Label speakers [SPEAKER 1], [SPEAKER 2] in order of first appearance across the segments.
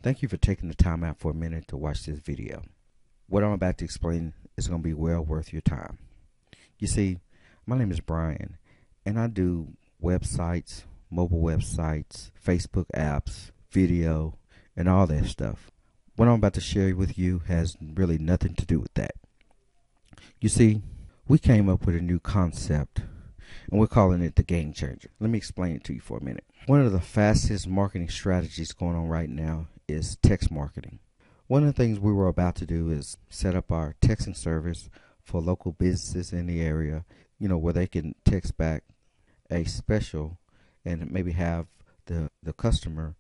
[SPEAKER 1] Thank you for taking the time out for a minute to watch this video. What I'm about to explain is going to be well worth your time. You see, my name is Brian, and I do websites, mobile websites, Facebook apps, video, and all that stuff. What I'm about to share with you has really nothing to do with that. You see, we came up with a new concept, and we're calling it the Game Changer. Let me explain it to you for a minute. One of the fastest marketing strategies going on right now is text marketing. One of the things we were about to do is set up our texting service for local businesses in the area, where they can text back a special and maybe have the customer,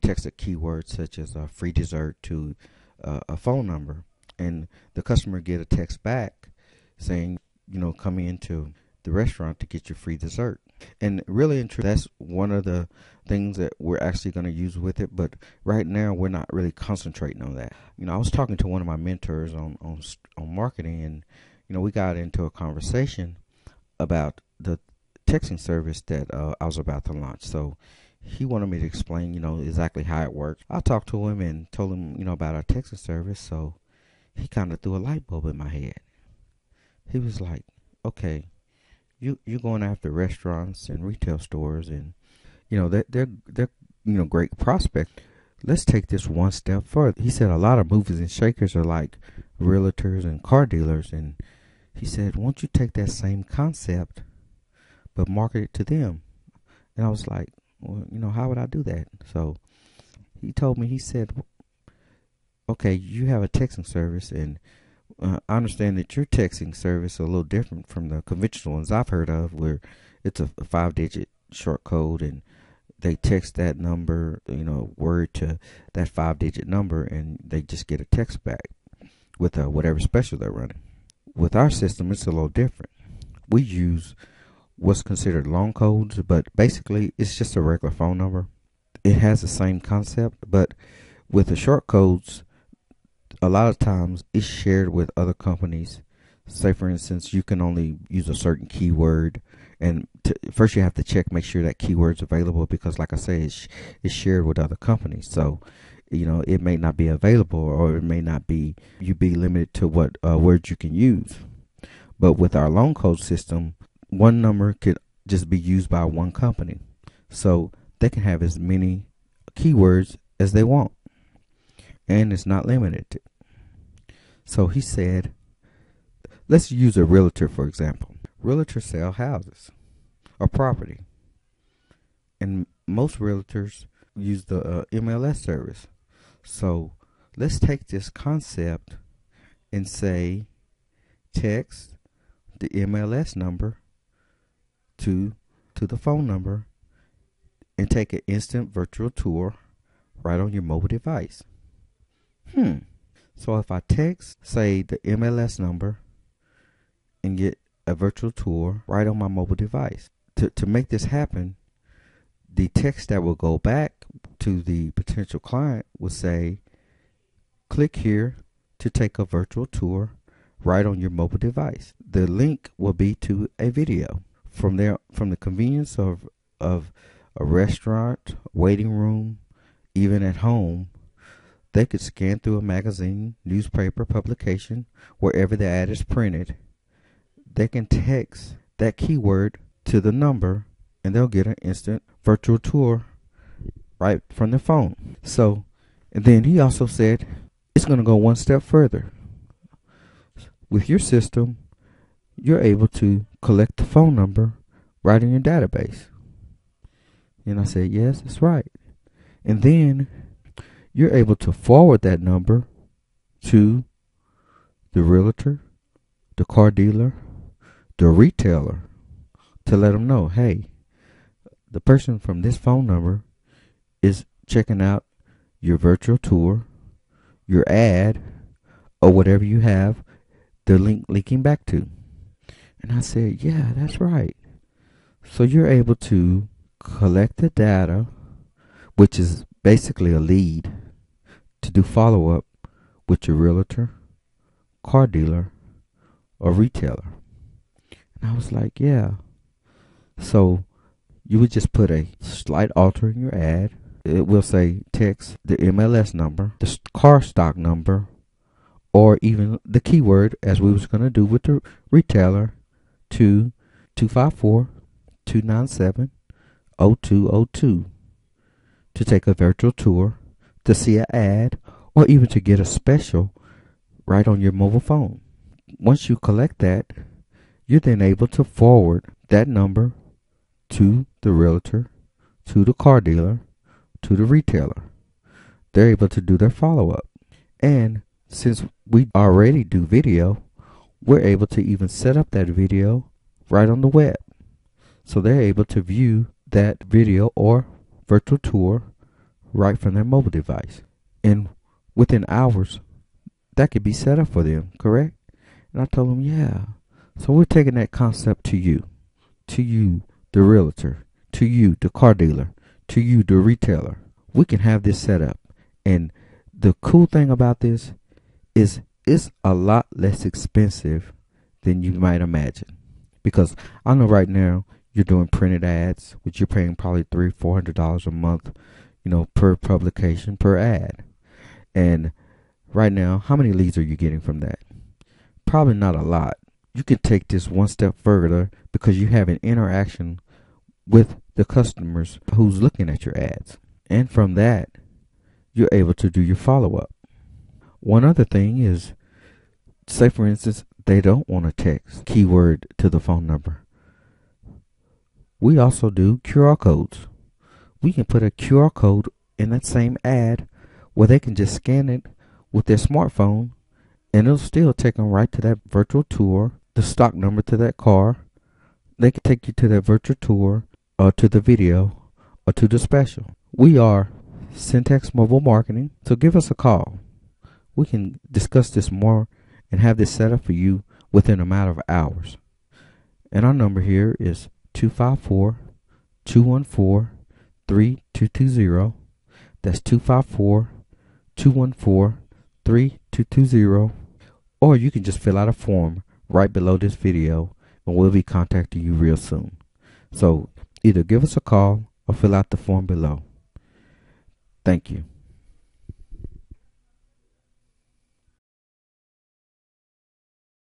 [SPEAKER 1] text a keyword such as a free dessert to a phone number, and the customer get a text back saying, come into the restaurant to get your free dessert. And really and truly, that's one of the things that we're actually going to use with it. But right now, we're not really concentrating on that. I was talking to one of my mentors on marketing, and we got into a conversation about the texting service that I was about to launch. So he wanted me to explain, exactly how it works. I talked to him and told him, about our texting service. So he kind of threw a light bulb in my head. He was like, "Okay, you're going after restaurants and retail stores, and they're great prospects. Let's take this one step further." He said a lot of movers and shakers are like realtors and car dealers, and he said, "Why don't you take that same concept but market it to them?" And I was like, "Well, how would I do that?" So he told me, he said, "Okay, you have a texting service, and I understand that your texting service is a little different from the conventional ones I've heard of, where it's a 5-digit short code, and they text that number, word to that 5-digit number, and they just get a text back with whatever special they're running. With our system, it's a little different. We use what's considered long codes, but basically it's just a regular phone number. It has the same concept, but with the short codes, a lot of times it's shared with other companies. Say, for instance, you can only use a certain keyword, and first you have to make sure that keyword's available, because like I say, it's shared with other companies. So, it may not be available, or it may not be, you be limited to what words you can use. But with our long code system, one number could just be used by one company. So they can have as many keywords as they want, and it's not limited to. So he said, let's use a realtor, for example. Realtors sell houses or property, and most realtors use the MLS service. So let's take this concept and say, text the MLS number to the phone number, and take an instant virtual tour right on your mobile device. So if I text, say, the MLS number and get a virtual tour right on my mobile device, to make this happen, the text that will go back to the potential client will say, click here to take a virtual tour right on your mobile device. The link will be to a video. From there, from the convenience of a restaurant, waiting room, even at home, they could scan through a magazine, newspaper, publication, wherever the ad is printed. They can text that keyword to the number, and they'll get an instant virtual tour right from their phone. So, and then he also said it's going to go one step further. With your system, you're able to collect the phone number right in your database. And I said, yes, that's right. And then you're able to forward that number to the realtor, the car dealer, the retailer, to let them know, hey, the person from this phone number is checking out your virtual tour, your ad, or whatever you have the link linking back to. And I said, yeah, that's right. So you're able to collect the data, which is basically a lead, to do follow-up with your realtor, car dealer, or retailer. And I was like, yeah. So you would just put a slight alter in your ad. it will say text the MLS number, the car stock number, or even the keyword, as we was going to do with the retailer, to 254-297-0202 to take a virtual tour, to see an ad, or even to get a special right on your mobile phone. Once you collect that, you're then able to forward that number to the realtor, to the car dealer, to the retailer. They're able to do their follow-up. And since we already do video, we're able to even set up that video right on the web. So they're able to view that video or virtual tour right from their mobile device. And within hours, that could be set up for them, correct? And I told them, yeah. So we're taking that concept to you, the realtor, to you, the car dealer, to you, the retailer. We can have this set up. And the cool thing about this is it's a lot less expensive than you might imagine. Because I know right now you're doing printed ads, which you're paying probably $300-400 a month, per publication, per ad. And right now, how many leads are you getting from that? Probably not a lot. You can take this one step further because you have an interaction with the customers who's looking at your ads. And from that, you're able to do your follow-up. One other thing is, say for instance, they don't want to text keyword to the phone number. We also do QR codes. We can put a QR code in that same ad where they can just scan it with their smartphone, and it'll still take them right to that virtual tour, the stock number to that car. They can take you to that virtual tour, or to the video, or to the special. We are Syntax Mobile Marketing, so give us a call. We can discuss this more and have this set up for you within a matter of hours. And our number here is 254-214-3220. That's 254-214-3220. Or you can just fill out a form right below this video, and we'll be contacting you real soon. So either give us a call or fill out the form below. Thank you.